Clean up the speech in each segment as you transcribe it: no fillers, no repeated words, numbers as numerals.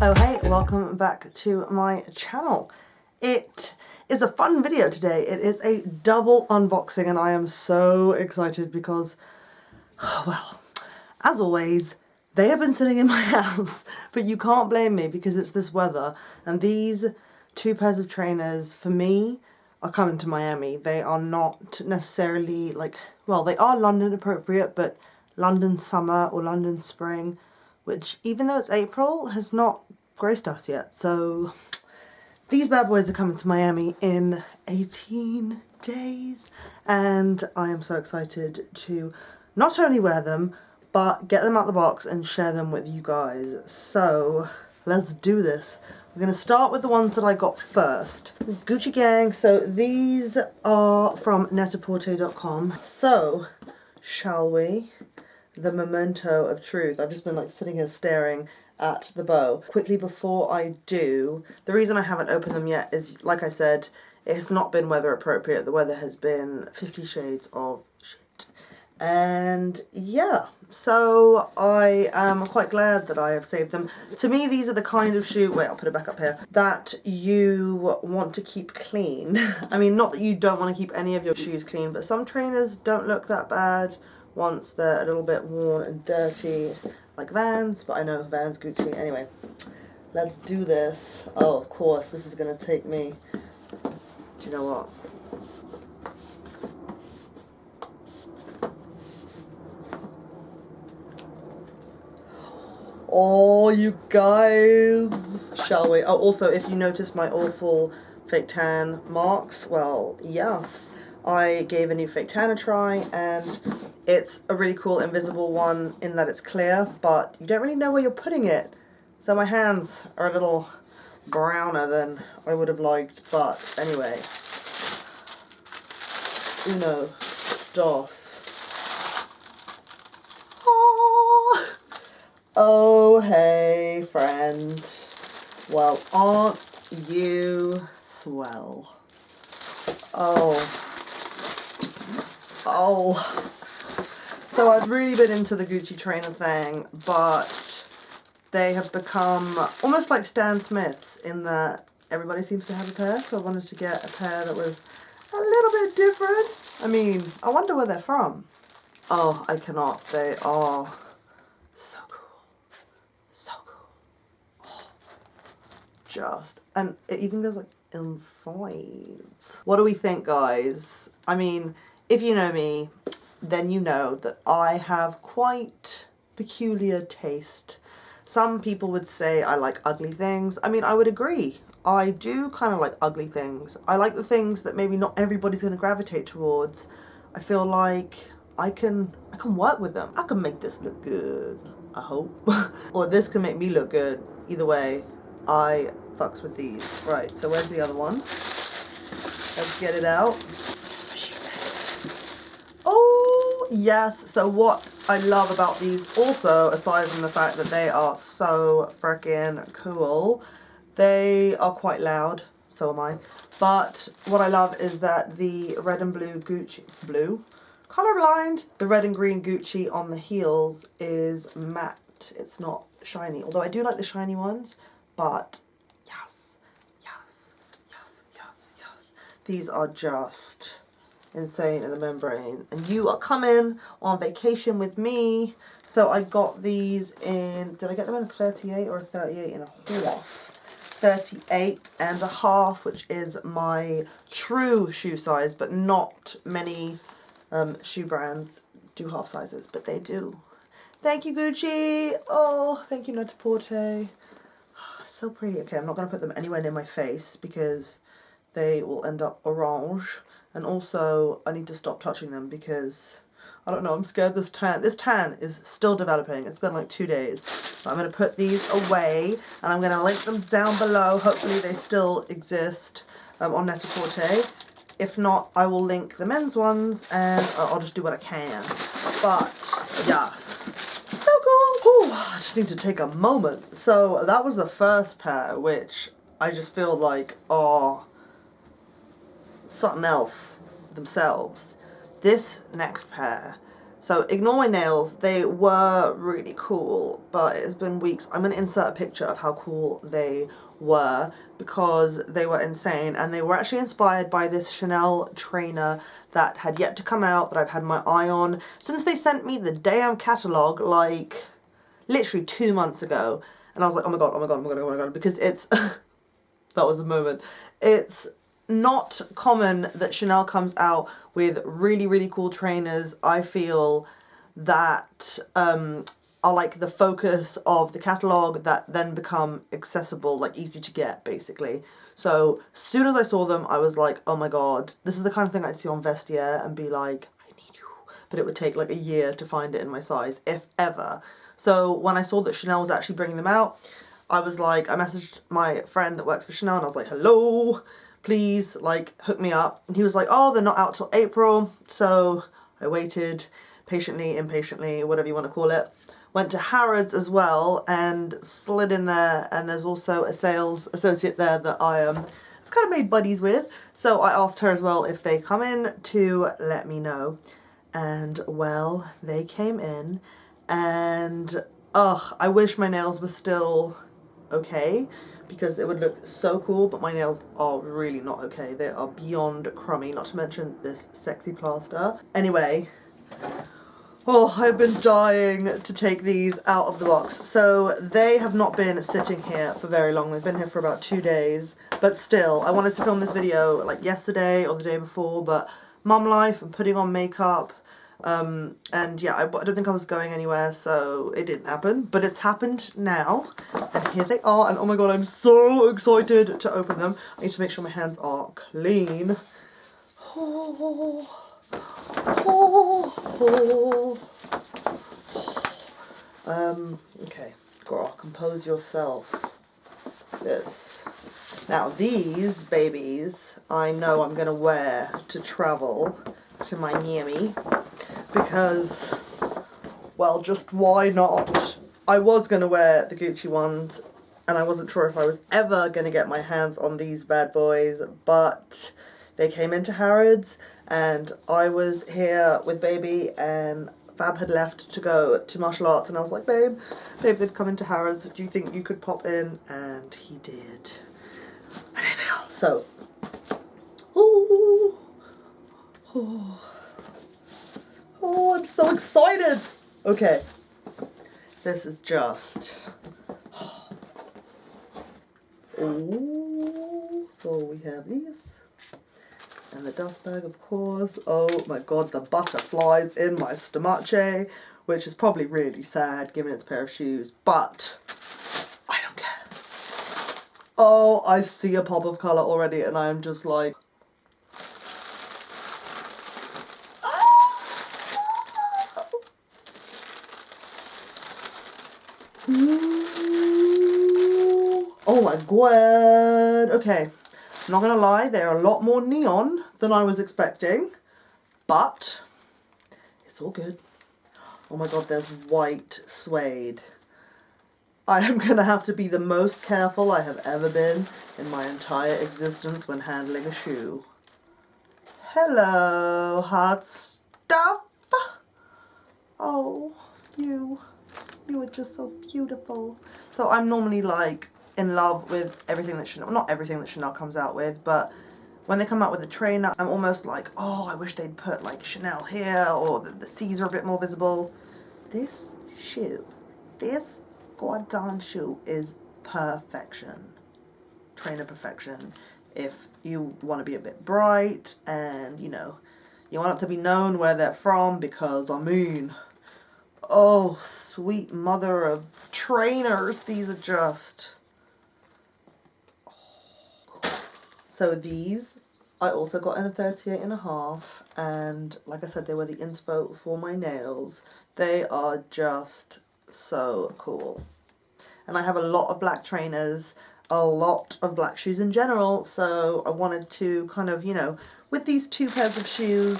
Oh hey, welcome back to my channel. It is a fun video today. It is a double unboxing and I am so excited because, well, as always, they have been sitting in my house, but you can't blame me because it's this weather. And these two pairs of trainers, for me, are coming to Miami. They are not necessarily like, well, they are London appropriate, but London summer or London spring, which even though it's April, has not graced us yet. So these bad boys are coming to Miami in 18 days and I am so excited to not only wear them but get them out the box and share them with you guys. So let's do this. We're going to start with the ones that I got first. Gucci gang. So these are from Net-a-Porter.com. So shall we? The memento of truth. I've just been like sitting here staring at the bow. Quickly before I do, the reason I haven't opened them yet is, like I said, it has not been weather appropriate. The weather has been 50 shades of shit. And yeah, so I am quite glad that I have saved them. To me, these are the kind of shoe, wait, I'll put it back up here, that you want to keep clean. I mean, not that you don't want to keep any of your shoes clean, but some trainers don't look that bad once they're a little bit worn and dirty, like Vans, but I know Vans, Gucci. Anyway, let's do this. Oh, of course, this is going to take me, do you know what? Oh, you guys, shall we? Oh, also, if you notice my awful fake tan marks, well, yes, I gave a new fake tan a try, and it's a really cool invisible one in that it's clear, but you don't really know where you're putting it. So my hands are a little browner than I would have liked, but anyway. Uno, dos. Oh, hey, friend. Well, aren't you swell? Oh. So I've really been into the Gucci trainer thing, but they have become almost like Stan Smiths in that everybody seems to have a pair, so I wanted to get a pair that was a little bit different. I mean, I wonder where they're from. Oh, I cannot. They are so cool. So cool. Oh, just, and it even goes like inside. What do we think, guys? I mean, if you know me, then you know that I have quite peculiar taste. Some people would say I like ugly things. I mean, I would agree. I do kind of like ugly things. I like the things that maybe not everybody's going to gravitate towards. I feel like I can work with them. I can make this look good, I hope. Or this can make me look good. Either way, I fucks with these. Right, so where's the other one? Let's get it out. Yes, so what I love about these also, aside from the fact that they are so freaking cool, they are quite loud, so am I, but what I love is that the red and blue Gucci, blue? Colorblind! The red and green Gucci on the heels is matte, it's not shiny, although I do like the shiny ones, but yes, yes, yes, yes, yes. These are just insane in the membrane, and you are coming on vacation with me, so I got these in, did I get them in a 38 or a 38 and a half? 38 and a half, which is my true shoe size, but not many shoe brands do half sizes, but they do. Thank you, Gucci. Oh, thank you, Net-a-Porter. So pretty. Okay, I'm not going to put them anywhere near my face because they will end up orange. And also, I need to stop touching them because, I don't know, I'm scared this tan is still developing. It's been like 2 days. So I'm going to put these away and I'm going to link them down below. Hopefully they still exist on Net-a-Porter. If not, I will link the men's ones and I'll just do what I can. But, yes. So cool. Whew, I just need to take a moment. So that was the first pair, which I just feel like are something else themselves. This next pair So ignore my nails, they were really cool, but it's been weeks. I'm going to insert a picture of how cool they were because they were insane, and they were actually inspired by this Chanel trainer that had yet to come out that I've had my eye on since they sent me the damn catalogue like literally 2 months ago, and I was like, oh my god, oh my god, oh my god, oh my god, because it's that was a moment. It's not common that Chanel comes out with really cool trainers. I feel that are like the focus of the catalogue that then become accessible, like easy to get basically. So as soon as I saw them, I was like, oh my god, this is the kind of thing I'd see on Vestiaire and be like, I need you. But it would take like a year to find it in my size, if ever. So when I saw that Chanel was actually bringing them out, I was like, I messaged my friend that works for Chanel and I was like, hello, please, like, hook me up. And he was like, oh, they're not out till April. So I waited patiently, impatiently, whatever you want to call it. Went to Harrods as well and slid in there, and there's also a sales associate there that I kind of made buddies with. So I asked her as well if they come in to let me know. And well, they came in, and ugh, I wish my nails were still okay because it would look so cool, but my nails are really not okay. They are beyond crummy, not to mention this sexy plaster. Anyway, oh, I've been dying to take these out of the box. So they have not been sitting here for very long. They've been here for about 2 days, but still, I wanted to film this video like yesterday or the day before, but mum life and putting on makeup, and yeah, I don't think I was going anywhere, so it didn't happen, but it's happened now, and here they are, and oh my god, I'm so excited to open them. I need to make sure my hands are clean. Oh. Okay, girl, compose yourself. Now these babies, I know I'm gonna wear to travel to Miami because, well, just why not? I was gonna wear the Gucci ones and I wasn't sure if I was ever gonna get my hands on these bad boys, but they came into Harrods and I was here with baby and Fab had left to go to martial arts, and I was like, babe, they've come into Harrods, do you think you could pop in? And he did. And here they are. So, ooh, oh, I'm so excited. Okay, this is just, oh, so we have these. And the dust bag, of course. Oh my god, the butterflies in my stomache, which is probably really sad given it's a pair of shoes, but I don't care. Oh, I see a pop of colour already and I am just like, oh my god. Okay. Not gonna lie, they're a lot more neon than I was expecting, but it's all good. Oh my god, there's white suede. I am gonna have to be the most careful I have ever been in my entire existence when handling a shoe. Hello, hot stuff. Oh, you are just so beautiful. So I'm normally like in love with everything that Chanel, not everything that Chanel comes out with, but when they come out with a trainer, I'm almost like, oh, I wish they'd put like Chanel here, or the C's are a bit more visible. This shoe, this goddamn shoe is perfection. Trainer perfection. If you want to be a bit bright and, you know, you want it to be known where they're from, because, I mean, oh, sweet mother of trainers, these are just... So these, I also got in a 38.5, and like I said, they were the inspo for my nails. They are just so cool. And I have a lot of black trainers, a lot of black shoes in general, so I wanted to kind of, you know, with these 2 pairs of shoes,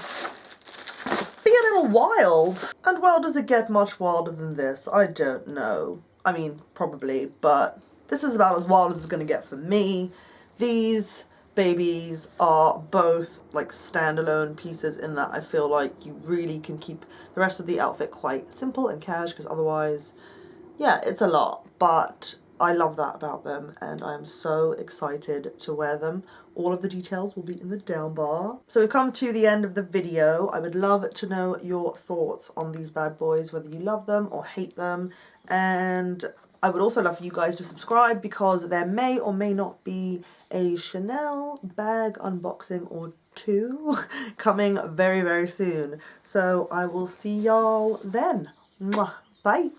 be a little wild. And well, does it get much wilder than this? I don't know. I mean, probably, but this is about as wild as it's going to get for me. These babies are both like standalone pieces in that I feel like you really can keep the rest of the outfit quite simple and cash, because otherwise, yeah, it's a lot. But I love that about them and I'm so excited to wear them. All of the details will be in the down bar. So we've come to the end of the video. I would love to know your thoughts on these bad boys, whether you love them or hate them. And I would also love for you guys to subscribe, because there may or may not be a Chanel bag unboxing or two coming very, very soon. So I will see y'all then. Mwah. Bye.